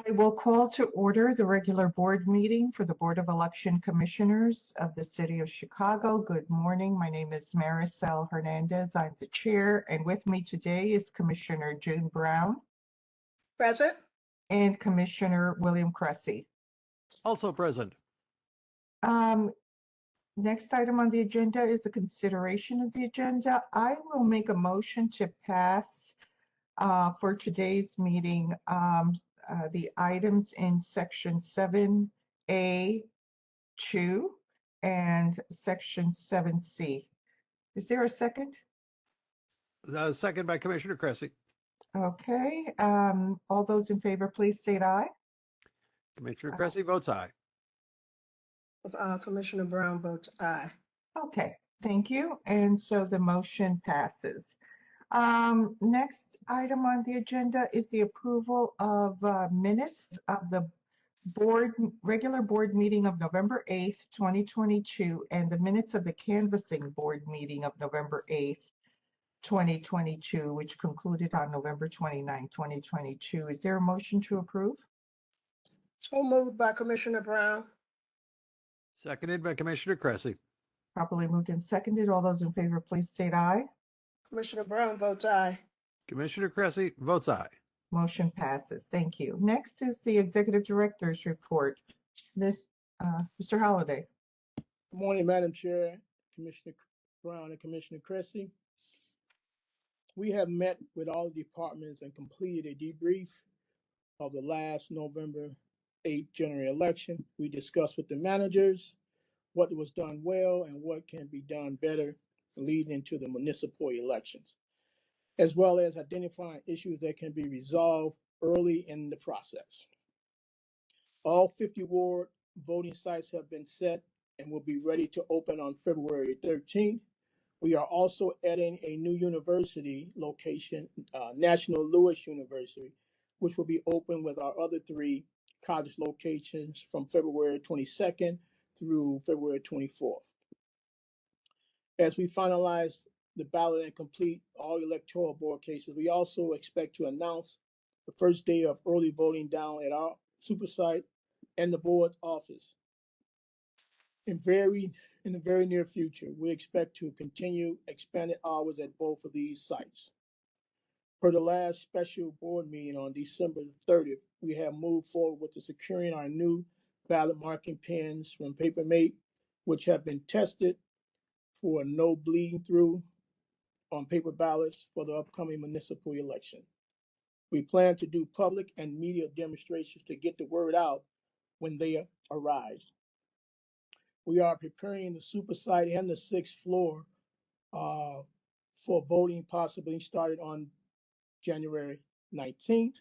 I will call to order the regular board meeting for the Board of Election Commissioners of the City of Chicago. Good morning. My name is Maricel Hernandez. I'm the chair, and with me today is Commissioner June Brown Present. and Commissioner William Cressy. Also present. Next item on the agenda is the consideration of the agenda. I will make a motion to pass for today's meeting the items in section 7A2 and section 7C. Is there a second? Second by Commissioner Cressy. Okay. All those in favor, please state aye. Commissioner Cressy votes aye. Commissioner Brown votes aye. Okay, thank you. And so the motion passes. Next item on the agenda is the approval of minutes of the regular board meeting of November 8th, 2022, and the minutes of the canvassing board meeting of November 8th, 2022, which concluded on November 29th, 2022. Is there a motion to approve? So moved by Commissioner Brown. Seconded by Commissioner Cressy. Properly moved and seconded. All those in favor, please state aye. Commissioner Brown votes aye. Commissioner Cressy votes aye. Motion passes. Thank you. Next is the Executive Director's report. Mr. Holliday. Good morning, Madam Chair, Commissioner Brown and Commissioner Cressy. We have met with all departments and completed a debrief of the last November 8th general election. We discussed with the managers what was done well and what can be done better leading into the municipal elections, as well as identifying issues that can be resolved early in the process. All 50 ward voting sites have been set and will be ready to open on February 13th. We are also adding a new university location, National Louis University, which will be open with our other 3 college locations from February 22nd through February 24th. As we finalize the ballot and complete all electoral board cases, we also expect to announce the first day of early voting down at our super site and the board office. In the very near future, we expect to continue expanded hours at both of these sites. Per the last special board meeting on December 30th, we have moved forward with the securing our new ballot marking pens from Papermate, which have been tested for no bleeding through on paper ballots for the upcoming municipal election. We plan to do public and media demonstrations to get the word out when they arrive. We are preparing the super site and the 6th floor for voting, possibly started on January 19th.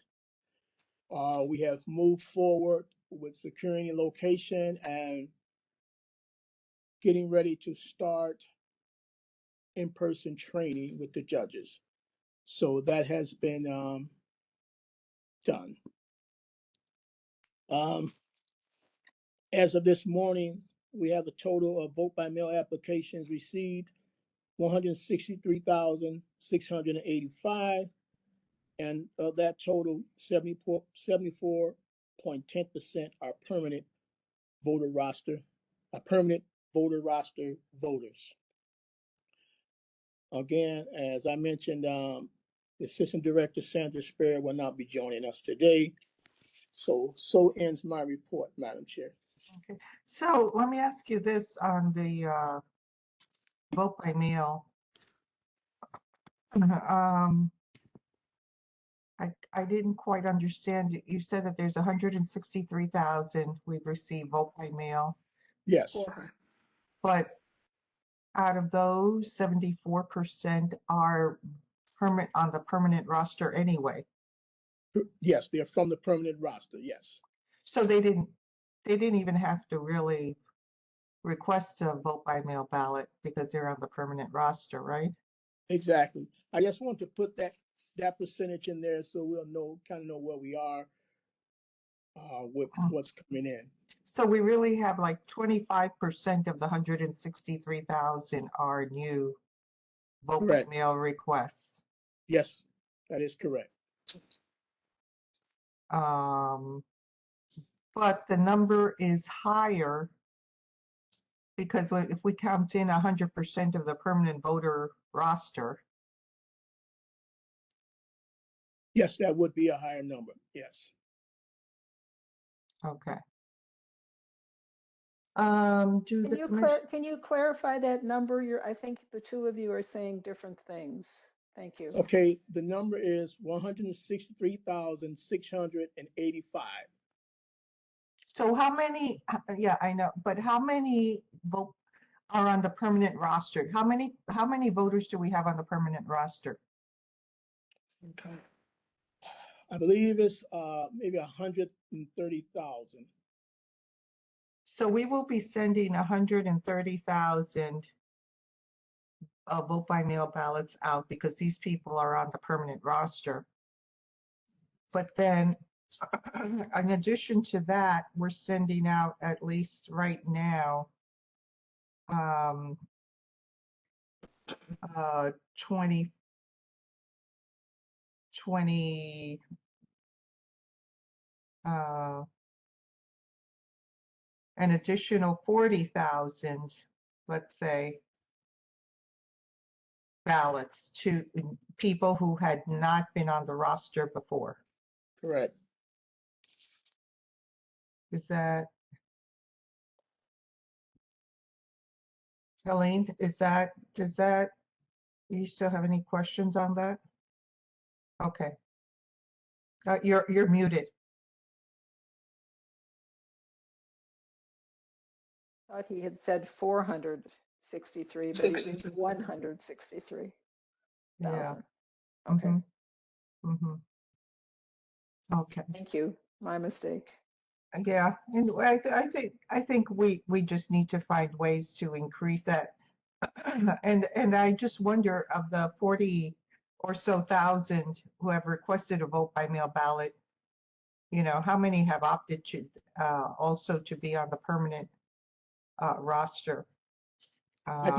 We have moved forward with securing a location and getting ready to start in-person training with the judges. So that has been done. As of this morning, we have a total of vote by mail applications received, 163,685. And of that total, 74.10% are permanent voter roster voters. Again, as I mentioned, the Assistant Director Sandra Sperry will not be joining us today. So ends my report, Madam Chair. Okay. So let me ask you this on the vote by mail. I didn't quite understand. You said that there's 163,000 we've received vote by mail. Yes. But out of those, 74% are on the permanent roster anyway. Yes, they're from the permanent roster. Yes. So they didn't even have to really request a vote by mail ballot because they're on the permanent roster, right? Exactly. I just want to put that percentage in there so we'll kind of know where we are with what's coming in. So we really have like 25% of the 163,000 are new vote by mail requests. Yes, that is correct. but the number is higher because if we count in 100% of the permanent voter roster, Yes, that would be a higher number. Yes. okay. Do Can the you commission, can you clarify that number? I think the two of you are saying different things. Thank you. Okay, the number is 163,685. so how many, yeah, I know, but how many vote are on the permanent roster? How many voters do we have on the permanent roster? Okay. I believe it's maybe 130,000. So we will be sending 130,000 vote by mail ballots out because these people are on the permanent roster. But then, in addition to that, we're sending out, at least right now, 20 an additional 40,000, let's say, ballots to people who had not been on the roster before. Correct. Is that, Helene, does that, you still have any questions on that? Okay. You're muted. Thought he had said 463, but it was 163,000. Yeah. Okay, Mm-hmm. Okay. thank you. My mistake. Yeah, and I think we just need to find ways to increase that. And I just wonder, of the 40 or so thousand who have requested a vote by mail ballot, you know, how many have opted to also to be on the permanent roster? I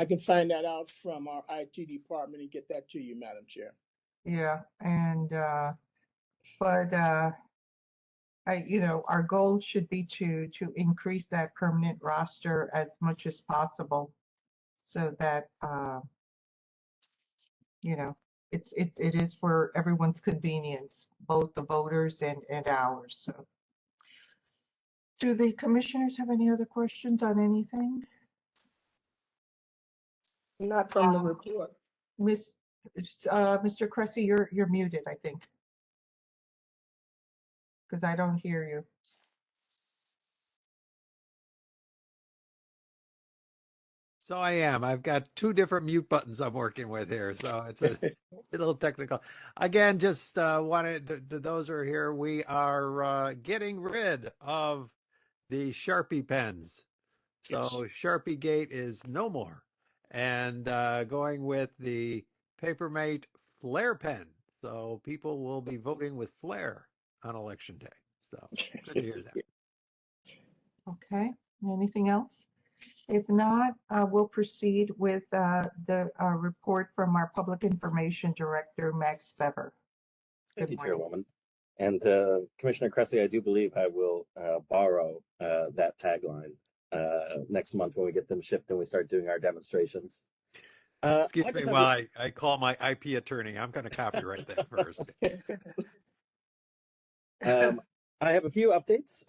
can find that out from our IT department and get that to you, Madam Chair. Yeah, and but you know, our goal should be to increase that permanent roster as much as possible, so that you know, it is for everyone's convenience, both the voters and ours. So, do the commissioners have any other questions on anything? Not from the report. Mr. Cressy, you're muted, I think, because I don't hear you. So I am. I've got two different mute buttons I'm working with here, so it's a little technical. Again, just wanted to those who are here, we are getting rid of the Sharpie pens. So Sharpie Gate is no more, and going with the Papermate Flair pen. So people will be voting with Flair on election day. So good to hear that. Okay, anything else? If not, we'll proceed with the report from our Public Information Director, Max Bever. Thank you, Good morning. Chairwoman. And Commissioner Cressy, I do believe I will borrow that tagline next month when we get them shipped and we start doing our demonstrations. Excuse me while I call my IP attorney. I'm going to copyright that first. I have a few updates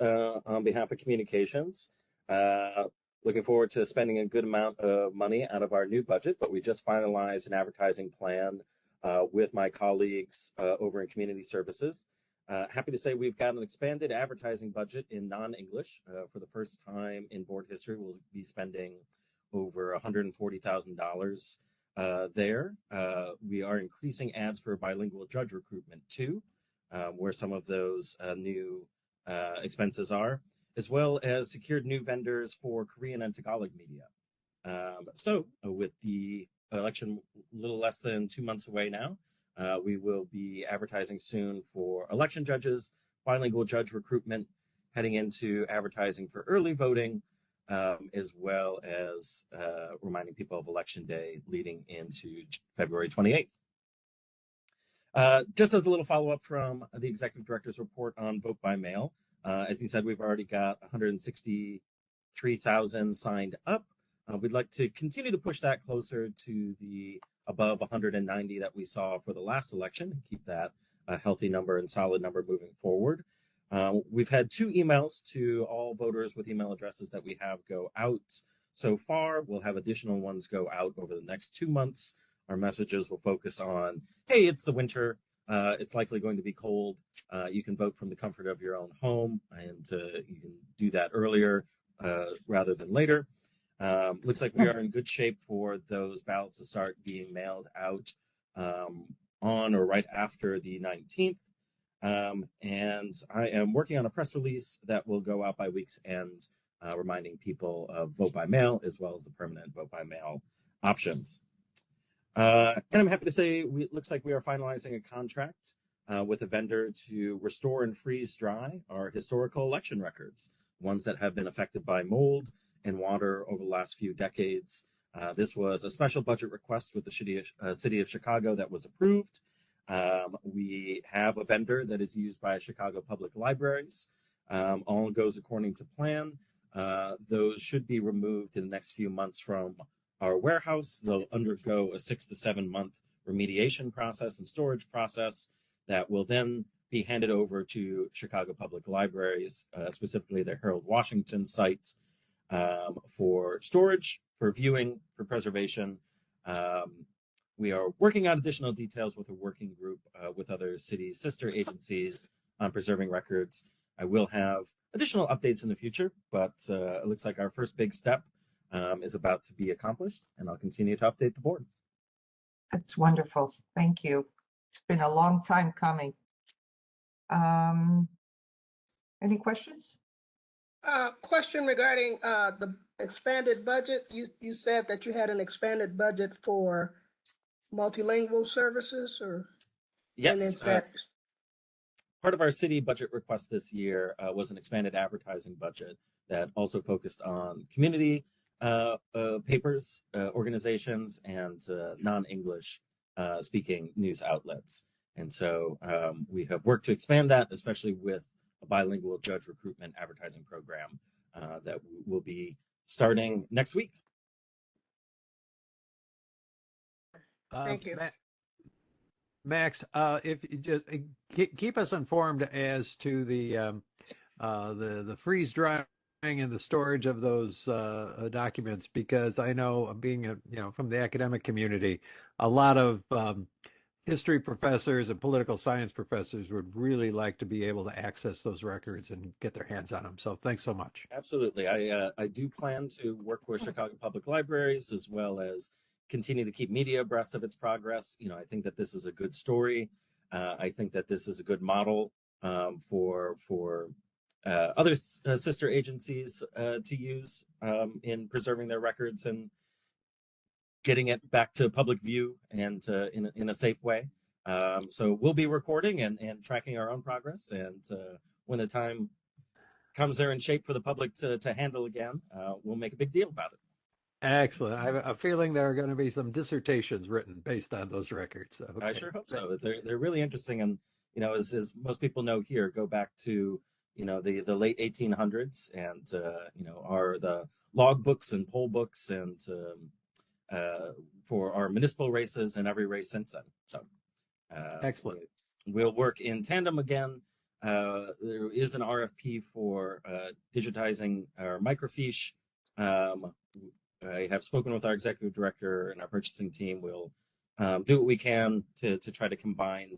on behalf of communications. Looking forward to spending a good amount of money out of our new budget, but we just finalized an advertising plan with my colleagues over in community services. Happy to say we've got an expanded advertising budget in non-English. For the first time in board history, we'll be spending over $140,000 there. We are increasing ads for bilingual judge recruitment too, where some of those new expenses are, as well as secured new vendors for Korean and Tagalog media. So with the election a little less than 2 months away now, we will be advertising soon for election judges, bilingual judge recruitment, heading into advertising for early voting, as well as reminding people of Election Day leading into February 28th. Just as a little follow-up from the Executive Director's report on vote by mail, As you said, we've already got 163,000 signed up. We'd like to continue to push that closer to the above 190 that we saw for the last election and keep that a healthy number and solid number moving forward. We've had 2 emails to all voters with email addresses that we have go out so far. We'll have additional ones go out over the next 2 months. Our messages will focus on, hey, it's the winter. It's likely going to be cold. You can vote from the comfort of your own home, and you can do that earlier rather than later. Looks like we are in good shape for those ballots to start being mailed out on or right after the 19th. And I am working on a press release that will go out by week's end, reminding people of vote by mail as well as the permanent vote by mail options. And I'm happy to say it looks like we are finalizing a contract with a vendor to restore and freeze dry our historical election records, ones that have been affected by mold and water over the last few decades. This was a special budget request with the city of Chicago that was approved. We have a vendor that is used by Chicago Public Libraries. All goes according to plan. Those should be removed in the next few months from our warehouse. They'll undergo a 6 to 7 month remediation process and storage process that will then be handed over to Chicago Public Libraries, specifically their Harold Washington sites, for storage, for viewing, for preservation. We are working out additional details with a working group with other city sister agencies on preserving records. I will have additional updates in the future, but it looks like our first big step is about to be accomplished, and I'll continue to update the board. That's wonderful. Thank you. It's been a long time coming. Any questions? Question regarding the expanded budget. You said that you had an expanded budget for multilingual services, or? And Yes, is that part of our city budget request this year was an expanded advertising budget that also focused on community papers, organizations, and non-English speaking news outlets. And so we have worked to expand that, especially with a bilingual judge recruitment advertising program that will be starting next week. Thank you. Max, if you just keep us informed as to the freeze drying and the storage of those documents, because I know, being from the academic community, a lot of history professors and political science professors would really like to be able to access those records and get their hands on them. So thanks so much. Absolutely. I do plan to work with Chicago Public Libraries as well as continue to keep media abreast of its progress. I think that this is a good story. I think that this is a good model for other sister agencies to use in preserving their records and getting it back to public view and in a safe way. So we'll be recording and tracking our own progress. And when the time comes there in shape for the public to handle again, we'll make a big deal about it. Excellent. I have a feeling there are going to be some dissertations written based on those records. Okay. I sure hope so. They're really interesting, and as most people know here, go back to the late 1800s, and are the log books and poll books, and for our municipal races and every race since then. So excellent. We'll work in tandem again. There is an RFP for digitizing our microfiche. I have spoken with our executive director and our purchasing team. We'll do what we can to try to combine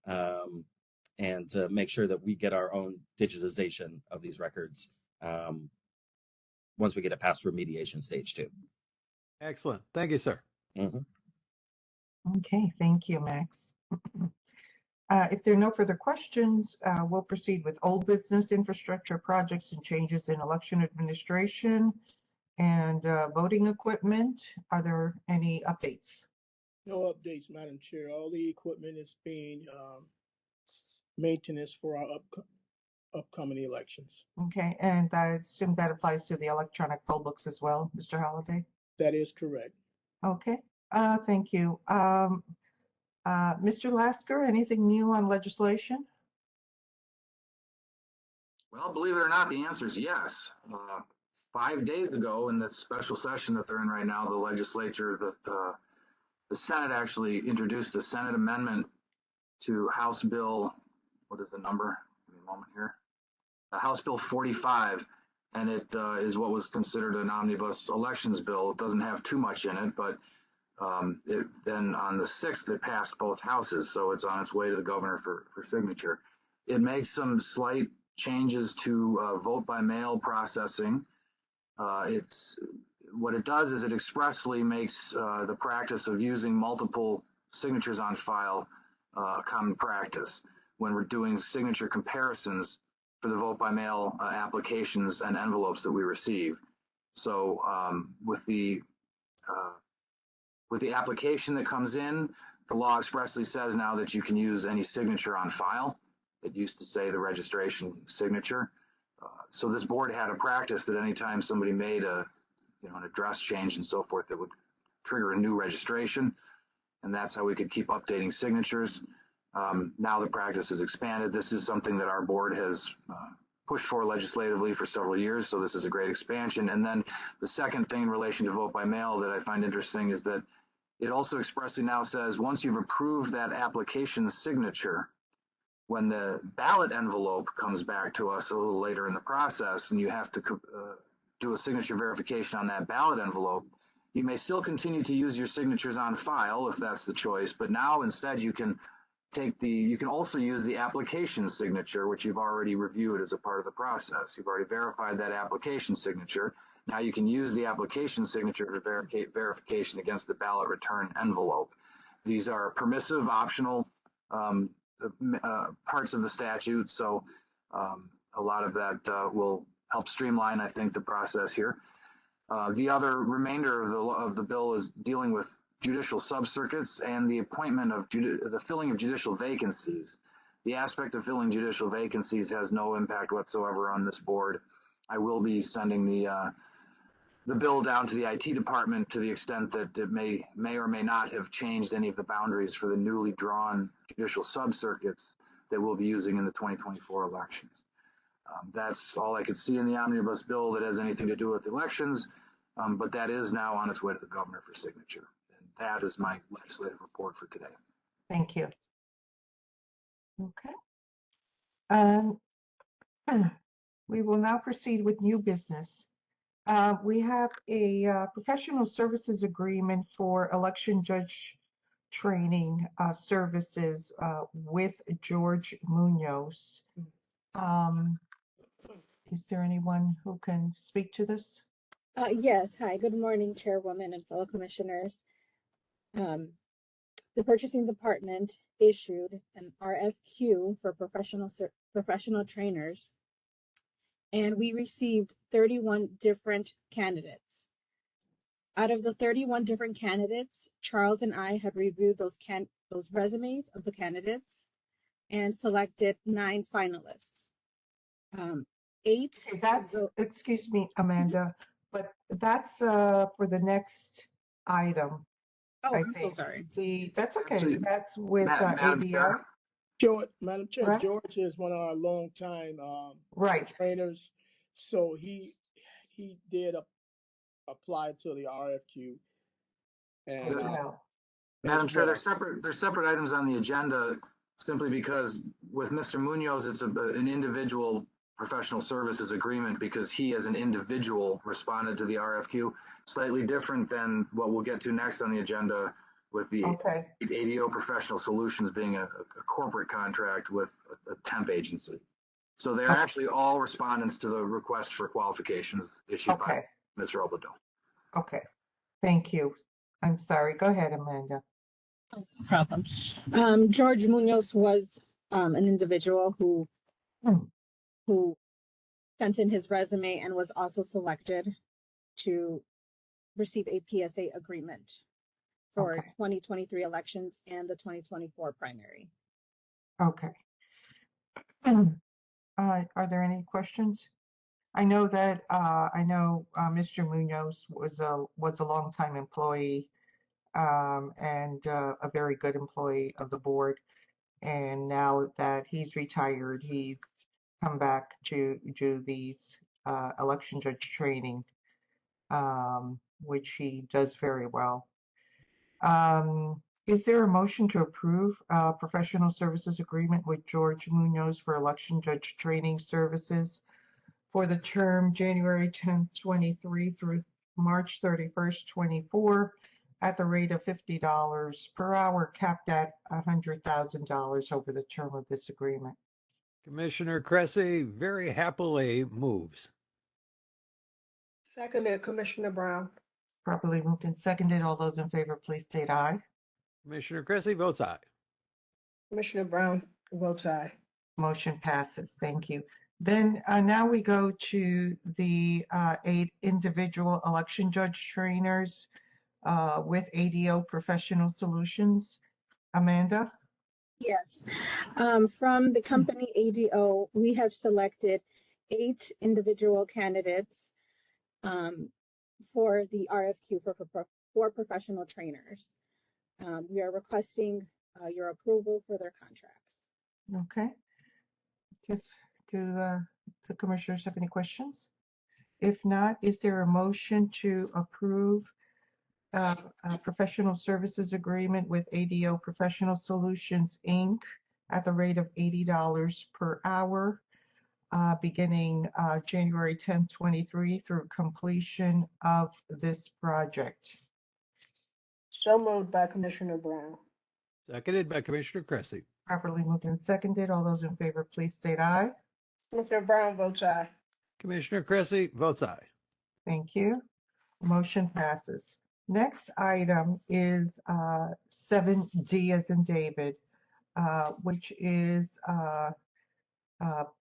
and make sure that we get our own digitization of these records once we get it past remediation stage 2. Excellent. Thank you, sir. Mm-hmm. Okay, thank you, Max. If there are no further questions, we'll proceed with old business, infrastructure projects and changes in election administration and voting equipment. Are there any updates? No updates, Madam Chair. All the equipment is being maintenance for our upcoming elections. Okay, and I assume that applies to the electronic poll books as well, Mr. Holliday? That is correct. Okay, thank you. Mr. Lasker, anything new on legislation? Well, believe it or not, the answer is yes. 5 days ago, in this special session that they're in right now, the legislature, the Senate actually introduced a Senate amendment to House Bill, what is the number? Give me a moment here. House Bill 45, and it is what was considered an omnibus elections bill. It doesn't have too much in it, but then on the 6th, it passed both houses, so it's on its way to the governor for signature. It makes some slight changes to vote by mail processing. What it does is it expressly makes the practice of using multiple signatures on file a common practice when we're doing signature comparisons for the vote by mail applications and envelopes that we receive. So with the application that comes in, the law expressly says now that you can use any signature on file. It used to say the registration signature. So this board had a practice that anytime somebody made an address change and so forth, that would trigger a new registration, and that's how we could keep updating signatures. Now the practice has expanded. This is something that our board has pushed for legislatively for several years, so this is a great expansion. And then the second thing in relation to vote by mail that I find interesting is that it also expressly now says once you've approved that application signature, when the ballot envelope comes back to us a little later in the process and you have to do a signature verification on that ballot envelope, you may still continue to use your signatures on file if that's the choice, but now instead you can also use the application signature, which you've already reviewed as a part of the process. You've already verified that application signature. Now you can use the application signature for verification against the ballot return envelope. These are permissive, optional parts of the statute, so a lot of that will help streamline, I think, the process here. The other remainder of the bill is dealing with judicial subcircuits and the appointment of the filling of judicial vacancies. The aspect of filling judicial vacancies has no impact whatsoever on this board. I will be sending the bill down to the IT department to the extent that it may or may not have changed any of the boundaries for the newly drawn judicial subcircuits that we'll be using in the 2024 elections. That's all I could see in the omnibus bill that has anything to do with elections, but that is now on its way to the governor for signature. And that is my legislative report for today. Thank you. Okay. We will now proceed with new business. We have a professional services agreement for election judge training services with George Munoz. Is there anyone who can speak to this? Yes. Hi, good morning, Chairwoman and fellow commissioners. The purchasing department issued an RFQ for professional trainers, and we received 31 different candidates. Out of the 31 different candidates, Charles and I had reviewed those resumes of the candidates and selected 9 finalists. 8. Okay, that's, excuse me, Amanda, but that's for the next item. Oh, I I'm so think. sorry. That's okay. Actually, That's with Madam ABL. Chair. Madam Chair, Right. George is one of our longtime Right. trainers, so he did apply to the RFQ. And As well. Madam Chair, there's separate items on the agenda simply because with Mr. Munoz, it's an individual professional services agreement because he as an individual responded to the RFQ, slightly different than what we'll get to next on the agenda with the ADO Professional Solutions being a corporate contract with a temp agency. So they're actually all respondents to the request for qualifications issued by Mr. Obado. Okay, thank you. I'm sorry, go ahead, Amanda. No problem. George Munoz was an individual who sent in his resume and was also selected to receive a PSA agreement for 2023 elections and the 2024 primary. Okay. Are there any questions? I know that Mr. Munoz was a longtime employee and a very good employee of the board. And now that he's retired, he's come back to do these election judge training, which he does very well. Is there a motion to approve professional services agreement with George Munoz for election judge training services for the term January 10th, 23 through March 31st, 24, at the rate of $50 per hour, capped at $100,000 over the term of this agreement? Commissioner Cressy very happily moves. Seconded, Commissioner Brown. Properly moved and seconded. All those in favor, please state aye. Commissioner Cressy votes aye. Commissioner Brown votes aye. Motion passes. Thank you. Then now we go to the 8 individual election judge trainers with ADO Professional Solutions. Amanda? Yes. From the company ADO, we have selected 8 individual candidates for the RFQ for professional trainers. We are requesting your approval for their contracts. Okay. Do the commissioners have any questions? If not, is there a motion to approve a professional services agreement with ADO Professional Solutions, Inc. at the rate of $80 per hour, beginning January 10th, 23 through completion of this project? So moved by Commissioner Brown. Seconded by Commissioner Cressy. Properly moved and seconded. All those in favor, please state aye. Commissioner Brown votes aye. Commissioner Cressy votes aye. Thank you. Motion passes. Next item is 7D as in David, which is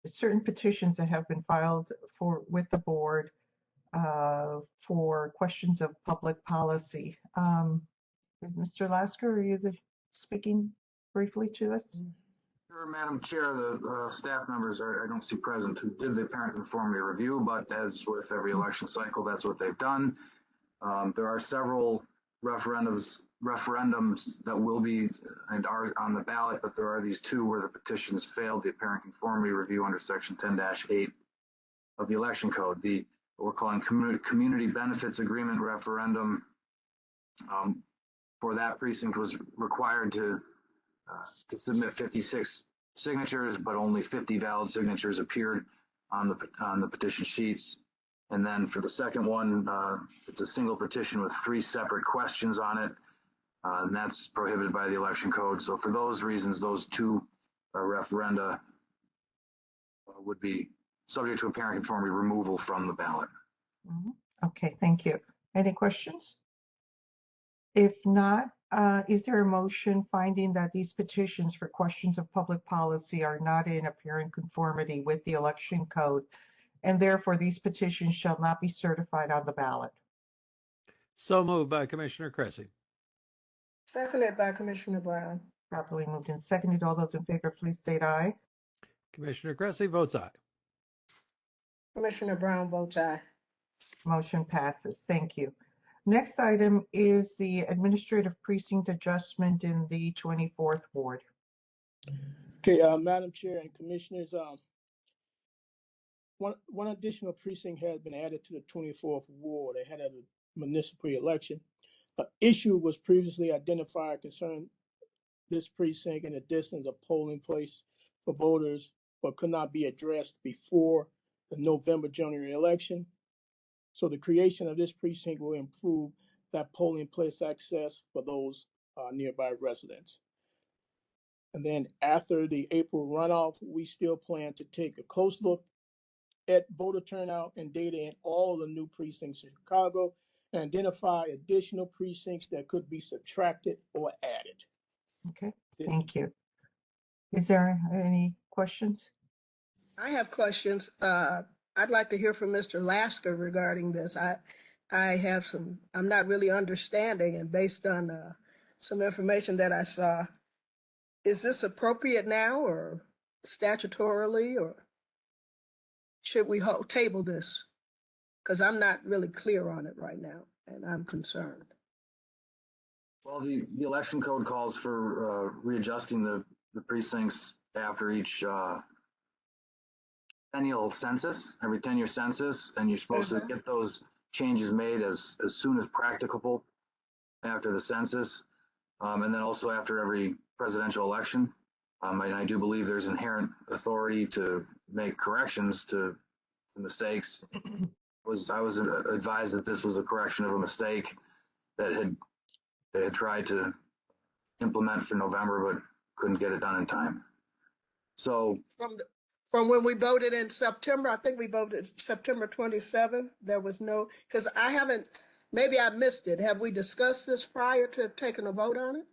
certain petitions that have been filed with the board for questions of public policy. Mr. Lasker, are you speaking briefly to this? Sure, Madam Chair, the staff members I don't see present who did the parent conformity review, but as with every election cycle, that's what they've done. There are several referendums that will be and are on the ballot, but there are these 2 where the petitions failed the apparent conformity review under section 10-8 of the election code. What we're calling community benefits agreement referendum for that precinct was required to submit 56 signatures, but only 50 valid signatures appeared on the petition sheets. And then for the second one, it's a single petition with 3 separate questions on it, and that's prohibited by the election code. So for those reasons, those 2 referenda would be subject to apparent conformity removal from the ballot. Okay, thank you. Any questions? If not, is there a motion finding that these petitions for questions of public policy are not in apparent conformity with the election code, and therefore these petitions shall not be certified on the ballot? So moved by Commissioner Cressy. Seconded by Commissioner Brown. Properly moved and seconded. All those in favor, please state aye. Commissioner Cressy votes aye. Commissioner Brown votes aye. Motion passes. Thank you. Next item is the administrative precinct adjustment in the 24th ward. Okay, Madam Chair and Commissioners, one additional precinct has been added to the 24th ward. They had a municipal election. An issue was previously identified concerning this precinct and the distance of polling place for voters, but could not be addressed before the November general election. So the creation of this precinct will improve that polling place access for those nearby residents. And then after the April runoff, we still plan to take a close look at voter turnout and data in all the new precincts in Chicago and identify additional precincts that could be subtracted or added. Okay, thank you. Is there any questions? I have questions. I'd like to hear from Mr. Lasker regarding this. I have some, I'm not really understanding, and based on some information that I saw, is this appropriate now or statutorily, or should we table this? Because I'm not really clear on it right now, and I'm concerned. Well, the election code calls for readjusting the precincts after each annual census, every 10-year census, and you're supposed to get those changes made as soon as practicable after the census, and then also after every presidential election. And I do believe there's inherent authority to make corrections to the mistakes. I was advised that this was a correction of a mistake that they had tried to implement for November, but couldn't get it done in time. So from when we voted in September, I think we voted September 27th. There was no, because I haven't, maybe I missed it. Have we discussed this prior to taking a vote on it?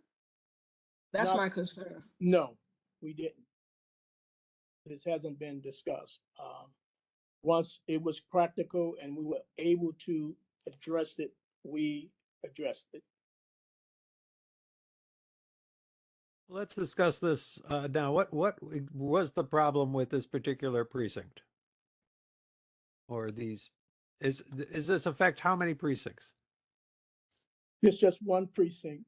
That's Not- my concern. No, we didn't. This hasn't been discussed. Once it was practical and we were able to address it, we addressed it. Let's discuss this now. What was the problem with this particular precinct? Or these? Is this affect how many precincts? It's just one precinct.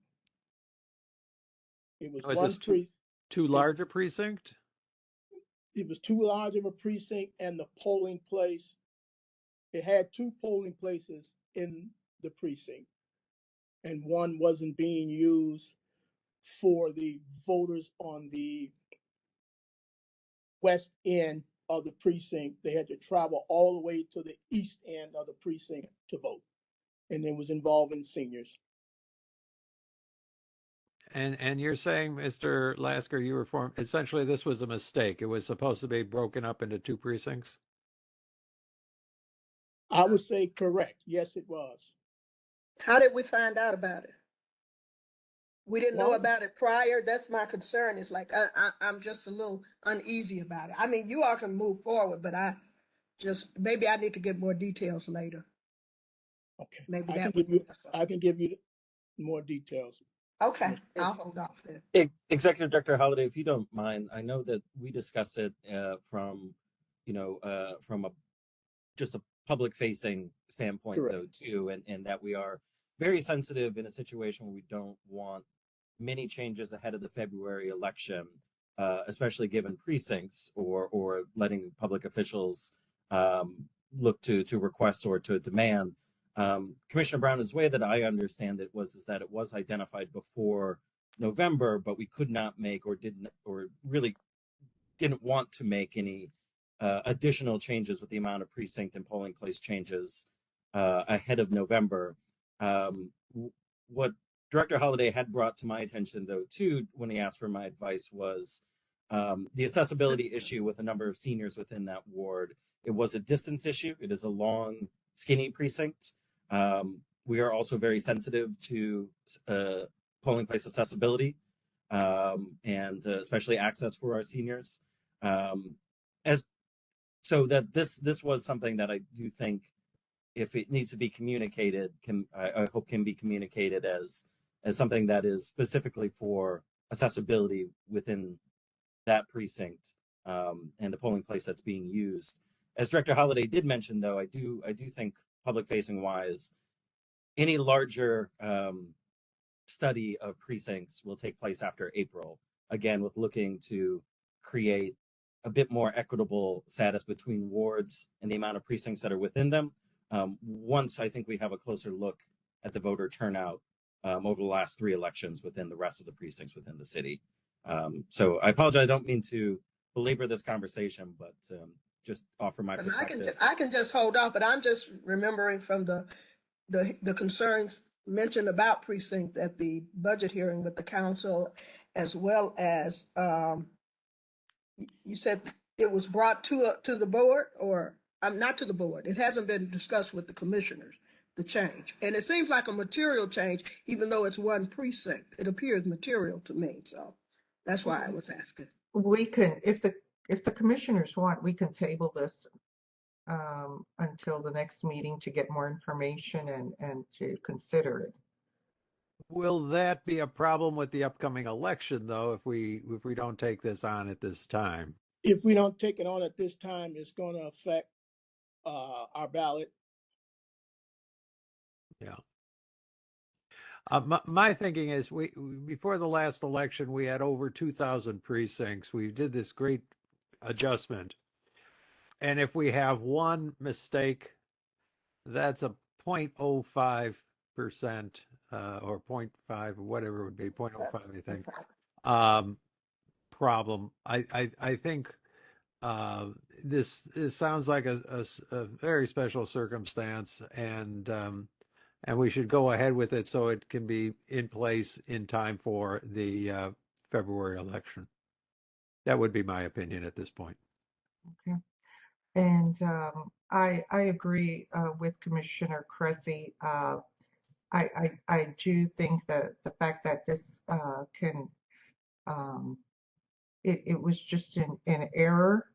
It was Oh, is one this too large a precinct? It was too large of a precinct, and the polling place, it had 2 polling places in the precinct, and one wasn't being used for the voters on the west end of the precinct. They had to travel all the way to the east end of the precinct to vote, and it was involving seniors. And you're saying, Mr. Lasker, you were essentially this was a mistake. It was supposed to be broken up into 2 precincts. I would say correct. Yes, it was. How did we find out about it? We didn't know Well- about it prior. That's my concern. It's like I'm just a little uneasy about it. I mean, you all can move forward, but maybe I need to get more details later. Okay. Maybe I that can would give you. be us. I can give you more details. Okay, I'll hold off then. Executive Director Holliday, if you don't mind, I know that we discuss it from just a public facing standpoint, Correct. though, too, and that we are very sensitive in a situation where we don't want many changes ahead of the February election, especially given precincts or letting public officials look to request or to demand. Commissioner Brown, is the way that I understand it is that it was identified before November, but we could not make or really didn't want to make any additional changes with the amount of precinct and polling place changes ahead of November. What Director Holliday had brought to my attention, though, too, when he asked for my advice, was the accessibility issue with a number of seniors within that ward. It was a distance issue. It is a long, skinny precinct. We are also very sensitive to polling place accessibility and especially access for our seniors. So that this was something that I do think, if it needs to be communicated, I hope can be communicated as something that is specifically for accessibility within that precinct and the polling place that's being used. As Director Holliday did mention, though, I do think public facing wise, any larger study of precincts will take place after April, again, with looking to create a bit more equitable status between wards and the amount of precincts that are within them. Once I think we have a closer look at the voter turnout over the last 3 elections within the rest of the precincts within the city. So I apologize. I don't mean to belabor this conversation, but just offer my perspective. I can just hold off, but I'm just remembering from the concerns mentioned about precinct at the budget hearing with the council, as well as you said it was brought to the board, or not to the board. It hasn't been discussed with the commissioners, the change. And it seems like a material change, even though it's one precinct. It appears material to me. So that's why I was asking. We can, if the commissioners want, we can table this until the next meeting to get more information and to consider it. Will that be a problem with the upcoming election, though, if we don't take this on at this time? If we don't take it on at this time, it's going to affect our ballot. Yeah. My thinking is we before the last election, we had over 2,000 precincts. We did this great adjustment. and if we have one mistake, that's a 0.05% or 0.5, whatever it would be, 0.05, I think, problem. I think this sounds like a very special circumstance, and we should go ahead with it so it can be in place in time for the February election. That would be my opinion at this point. Okay. And I agree with Commissioner Cressy. I do think that the fact that this it was just an error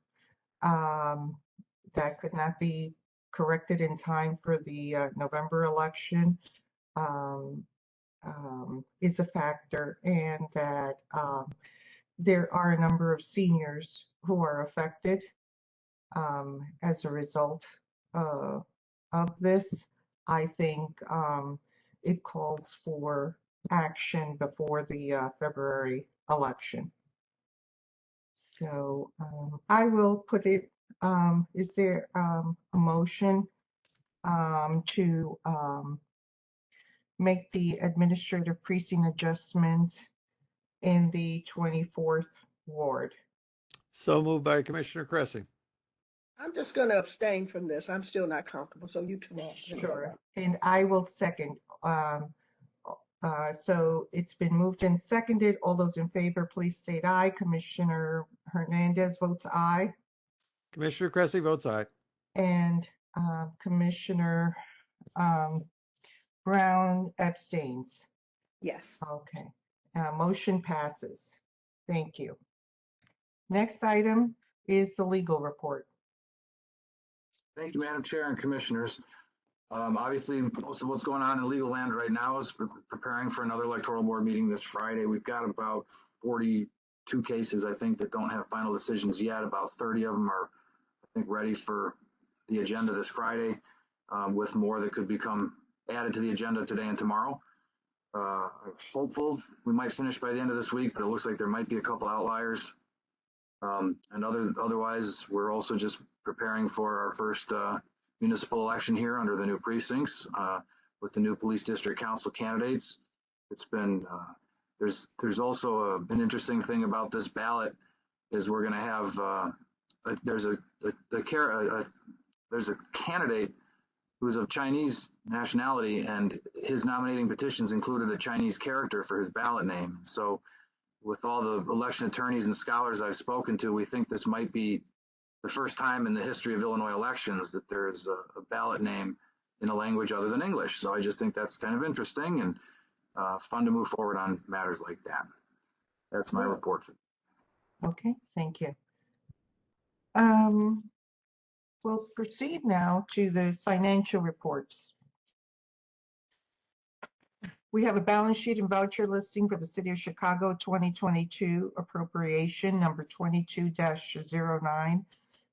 that could not be corrected in time for the November election is a factor, and that there are a number of seniors who are affected as a result of this. I think it calls for action before the February election. So I will put it, is there a motion to make the administrative precinct adjustment in the 24th ward? So moved by Commissioner Cressy. I'm just going to abstain from this. I'm still not comfortable. So you two all. Sure. And I will second. So it's been moved and seconded. All those in favor, please state aye. Commissioner Hernandez votes aye. Commissioner Cressy votes aye. And Commissioner Brown abstains. Yes. Okay. Motion passes. Thank you. Next item is the legal report. Thank you, Madam Chair and Commissioners. Obviously, most of what's going on in legal land right now is preparing for another electoral board meeting this Friday. We've got about 42 cases, I think, that don't have final decisions yet. About 30 of them are, I think, ready for the agenda this Friday, with more that could become added to the agenda today and tomorrow. I'm hopeful we might finish by the end of this week, but it looks like there might be a couple outliers. And otherwise, we're also just preparing for our first municipal election here under the new precincts with the new police district council candidates. It's been there's also an interesting thing about this ballot is we're going to have there's a candidate who's of Chinese nationality, and his nominating petitions included a Chinese character for his ballot name. So with all the election attorneys and scholars I've spoken to, we think this might be the first time in the history of Illinois elections that there's a ballot name in a language other than English. So I just think that's kind of interesting and fun to move forward on matters like that. That's my report. Okay, thank you. We'll proceed now to the financial reports. We have a balance sheet and voucher listing for the City of Chicago 2022 appropriation number 22-09,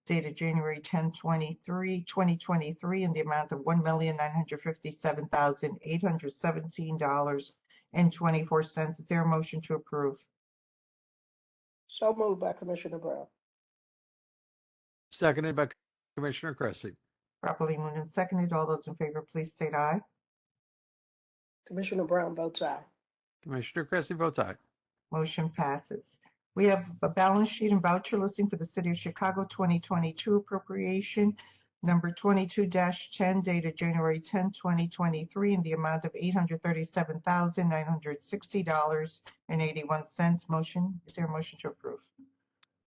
dated January 10, 2023, in the amount of $1,957,817.24. Is there a motion to approve? So moved by Commissioner Brown. Seconded by Commissioner Cressy. Properly moved and seconded. All those in favor, please state aye. Commissioner Brown votes aye. Commissioner Cressy votes aye. Motion passes. We have a balance sheet and voucher listing for the City of Chicago 2022 appropriation number 22-10, dated January 10, 2023, in the amount of $837,960.81. Motion, is there a motion to approve?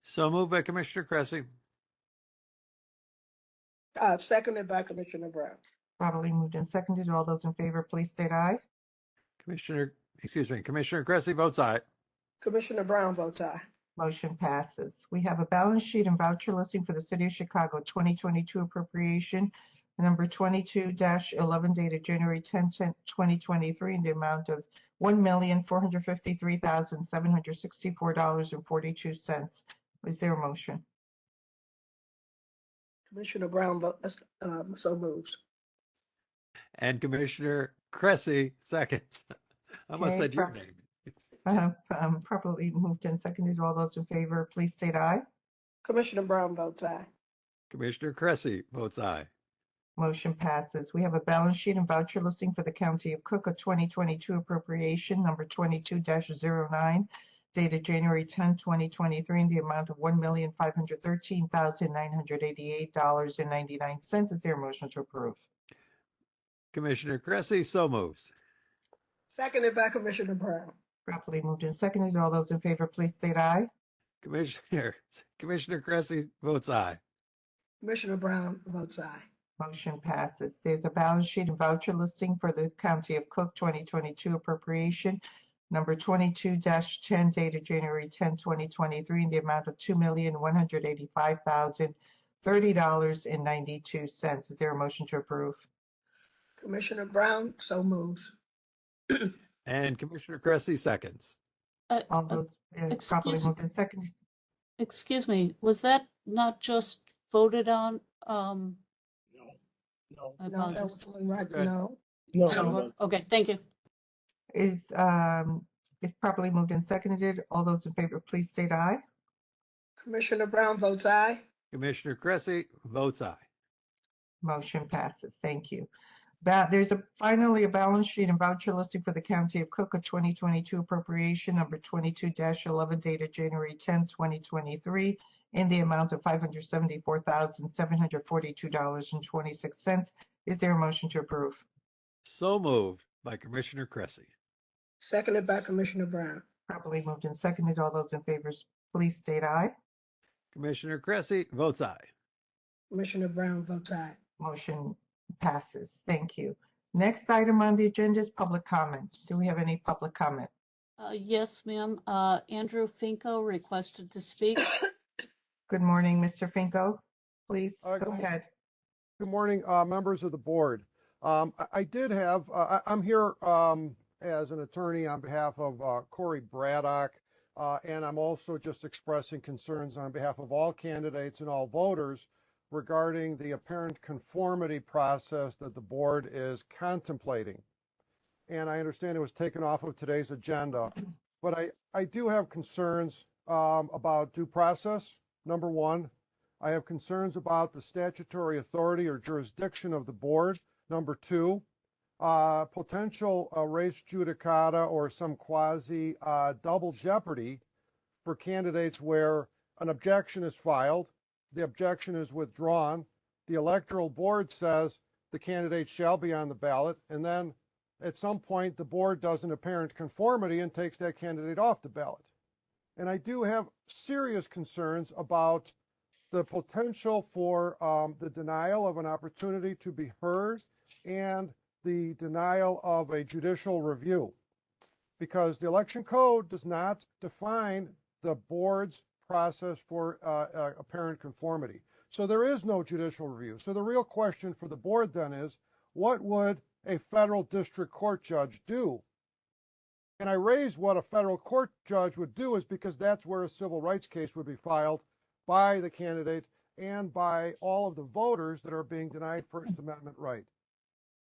So moved by Commissioner Cressy. Seconded by Commissioner Brown. Properly moved and seconded. All those in favor, please state aye. Commissioner Cressy votes aye. Commissioner Brown votes aye. Motion passes. We have a balance sheet and voucher listing for the City of Chicago 2022 appropriation number 22-11, dated January 10, 2023, in the amount of $1,453,764.42. Is there a motion? Commissioner Brown so moves. And Commissioner Cressy seconds. I almost Okay, said your name. Properly moved and seconded. All those in favor, please state aye. Commissioner Brown votes aye. Commissioner Cressy votes aye. Motion passes. We have a balance sheet and voucher listing for the County of Cook, a 2022 appropriation number 22-09, dated January 10, 2023, in the amount of $1,513,988.99. Is there a motion to approve? Commissioner Cressy so moves. Seconded by Commissioner Brown. Properly moved and seconded. All those in favor, please state aye. Commissioner Cressy votes aye. Commissioner Brown votes aye. Motion passes. There's a balance sheet and voucher listing for the County of Cook 2022 appropriation number 22-10, dated January 10, 2023, in the amount of $2,185,030.92. Is there a motion to approve? Commissioner Brown so moves. And Commissioner Cressy seconds. All those properly Excuse, moved and seconded. excuse me, was that not just voted on? No, I No, that apologize. was one right. Okay. No. no. Okay, thank you. Is properly moved and seconded. All those in favor, please state aye. Commissioner Brown votes aye. Commissioner Cressy votes aye. Motion passes. Thank you. There's finally a balance sheet and voucher listing for the County of Cook, a 2022 appropriation number 22-11, dated January 10, 2023, in the amount of $574,742.26. Is there a motion to approve? So moved by Commissioner Cressy. Seconded by Commissioner Brown. Properly moved and seconded. All those in favor, please state aye. Commissioner Cressy votes aye. Commissioner Brown votes aye. Motion passes. Thank you. Next item on the agenda is public comment. Do we have any public comment? Yes, ma'am. Andrew Finko requested to speak. Good morning, Mr. Finko. Please Good go ahead. Good morning, members of the board. I did have, I'm here as an attorney on behalf of Corey Braddock, and I'm also just expressing concerns on behalf of all candidates and all voters regarding the apparent conformity process that the board is contemplating. And I understand it was taken off of today's agenda, but I do have concerns about due process. Number one, I have concerns about the statutory authority or jurisdiction of the board. Number two, potential res judicata or some quasi double jeopardy for candidates where an objection is filed, the objection is withdrawn, the electoral board says the candidate shall be on the ballot, and then at some point the board does an apparent conformity and takes that candidate off the ballot. And I do have serious concerns about the potential for the denial of an opportunity to be heard and the denial of a judicial review, because the election code does not define the board's process for apparent conformity. So there is no judicial review. So the real question for the board then is, what would a federal district court judge do? And I raise what a federal court judge would do is because that's where a civil rights case would be filed by the candidate and by all of the voters that are being denied First Amendment right.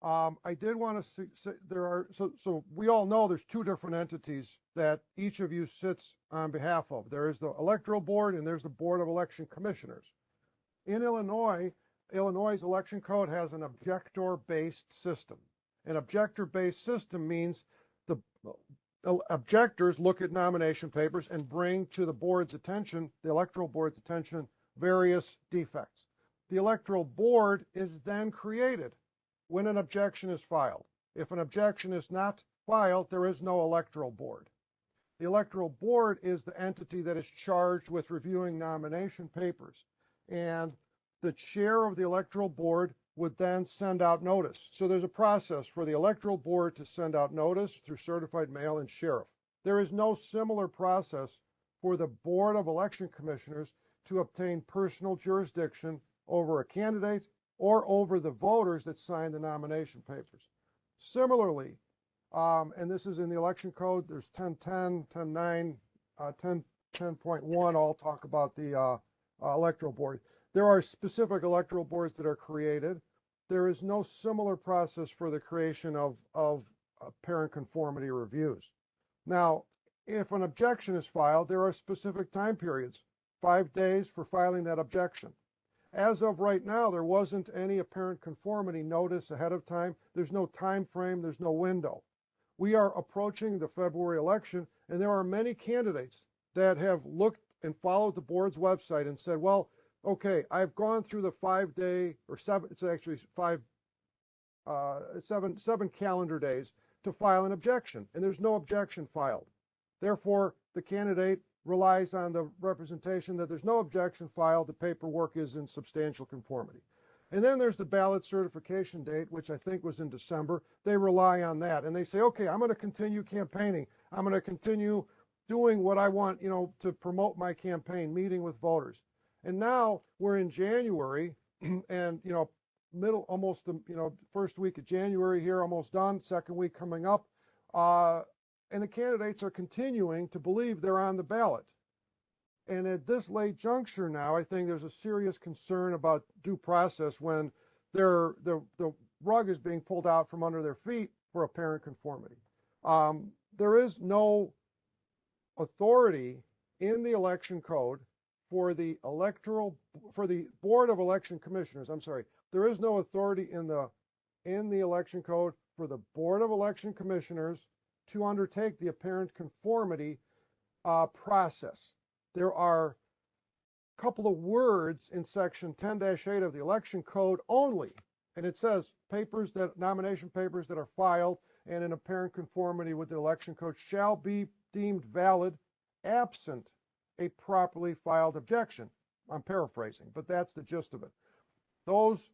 I did want to say there are, so we all know there's two different entities that each of you sits on behalf of. There is the electoral board and there's the Board of Election Commissioners. In Illinois, Illinois' election code has an objector-based system. An objector-based system means the objectors look at nomination papers and bring to the board's attention, the electoral board's attention, various defects. The electoral board is then created when an objection is filed. If an objection is not filed, there is no electoral board. The electoral board is the entity that is charged with reviewing nomination papers. And the chair of the electoral board would then send out notice. So there's a process for the electoral board to send out notice through certified mail and sheriff. There is no similar process for the Board of Election Commissioners to obtain personal jurisdiction over a candidate or over the voters that sign the nomination papers. Similarly, and this is in the election code, there's 1010, 10.9, 10.1 all talk about the electoral board. There are specific electoral boards that are created. There is no similar process for the creation of apparent conformity reviews. Now, if an objection is filed, there are specific time periods, 5 days for filing that objection. As of right now, there wasn't any apparent conformity notice ahead of time. There's no time frame, there's no window. We are approaching the February election, and there are many candidates that have looked and followed the board's website and said, well, okay, I've gone through the 5-day or seven, it's actually 7 calendar days to file an objection, and there's no objection filed. Therefore, the candidate relies on the representation that there's no objection filed, the paperwork is in substantial conformity. And then there's the ballot certification date, which I think was in December. They rely on that, and they say, okay, I'm going to continue campaigning. I'm going to continue doing what I want, to promote my campaign, meeting with voters. And now we're in January, and, almost the, first week of January here, almost done, second week coming up. And the candidates are continuing to believe they're on the ballot. And at this late juncture now, I think there's a serious concern about due process when the rug is being pulled out from under their feet for apparent conformity. There is no authority in the election code for the Board of Election Commissioners. I'm sorry, there is no authority in the election code for the Board of Election Commissioners to undertake the apparent conformity process. There are a couple of words in section 10-8 of the election code only, and it says nomination papers that are filed and in apparent conformity with the election code shall be deemed valid absent a properly filed objection. I'm paraphrasing, but that's the gist of it. Those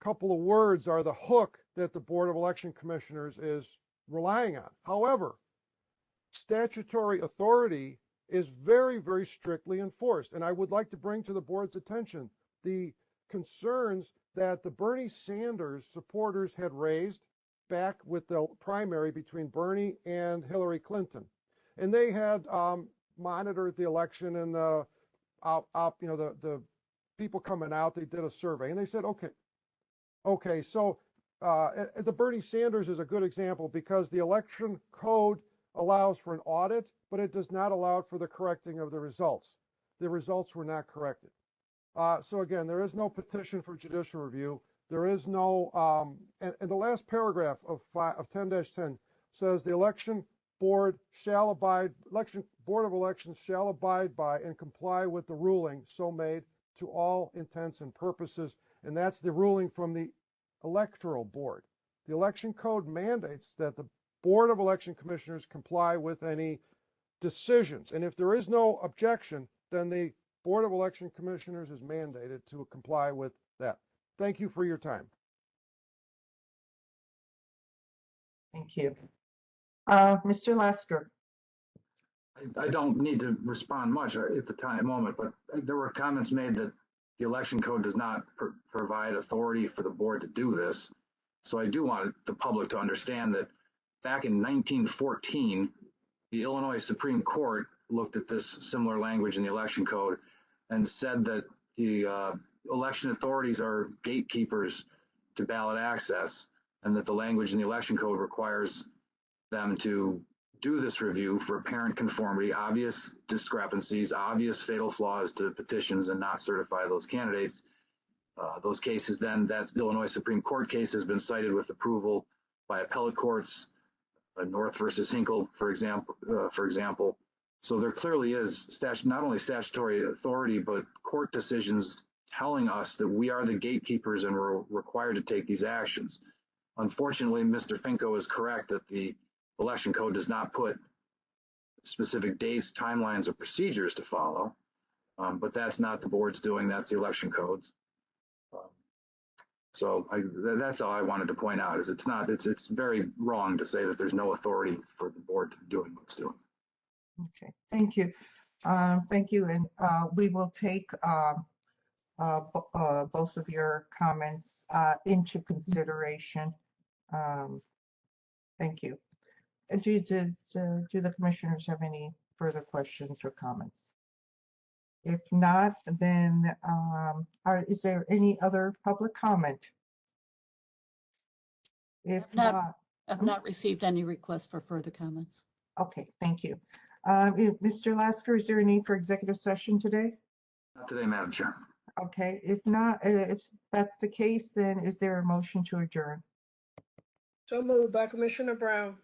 couple of words are the hook that the Board of Election Commissioners is relying on. However, statutory authority is very, very strictly enforced. And I would like to bring to the board's attention the concerns that the Bernie Sanders supporters had raised back with the primary between Bernie and Hillary Clinton. And they had monitored the election and the people coming out. They did a survey and they said, okay, so the Bernie Sanders is a good example because the election code allows for an audit, but it does not allow for the correcting of the results. The results were not corrected. So again, there is no petition for judicial review. There is no, and the last paragraph of 10-10 says the election board of elections shall abide by and comply with the ruling so made to all intents and purposes. And that's the ruling from the electoral board. The election code mandates that the Board of Election Commissioners comply with any decisions. And if there is no objection, then the Board of Election Commissioners is mandated to comply with that. Thank you for your time. Thank you. Mr. Lasker. I don't need to respond much at the moment, but there were comments made that the election code does not provide authority for the board to do this. So I do want the public to understand that back in 1914, the Illinois Supreme Court looked at this similar language in the election code and said that the election authorities are gatekeepers to ballot access, and that the language in the election code requires them to do this review for apparent conformity, obvious discrepancies, obvious fatal flaws to petitions, and not certify those candidates. Those cases then, that's Illinois Supreme Court case has been cited with approval by appellate courts, North versus Hinkle, for example. So there clearly is not only statutory authority, but court decisions telling us that we are the gatekeepers and we're required to take these actions. Unfortunately, Mr. Finko is correct that the election code does not put specific dates, timelines, or procedures to follow, but that's not the board's doing, that's the election codes. So that's all I wanted to point out, is it's very wrong to say that there's no authority for the board to doing what it's doing. Okay, thank you. Thank you, and we will take both of your comments into consideration. Thank you. Do the commissioners have any further questions or comments? If not, then is there any other public comment? If not, I've not received any requests for further comments. Okay, thank you. Mr. Lasker, is there a need for executive session today? Not today, Madam Chair. Okay, if not, if that's the case, then is there a motion to adjourn? So moved by Commissioner Brown.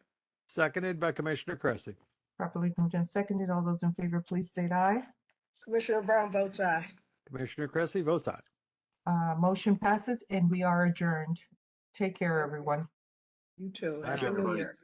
Seconded by Commissioner Cressy. Properly moved and seconded. All those in favor, please state aye. Commissioner Brown votes aye. Commissioner Cressy votes aye. Motion passes and we are adjourned. Take care, everyone. You too. Thank Happy you, New everybody. Year.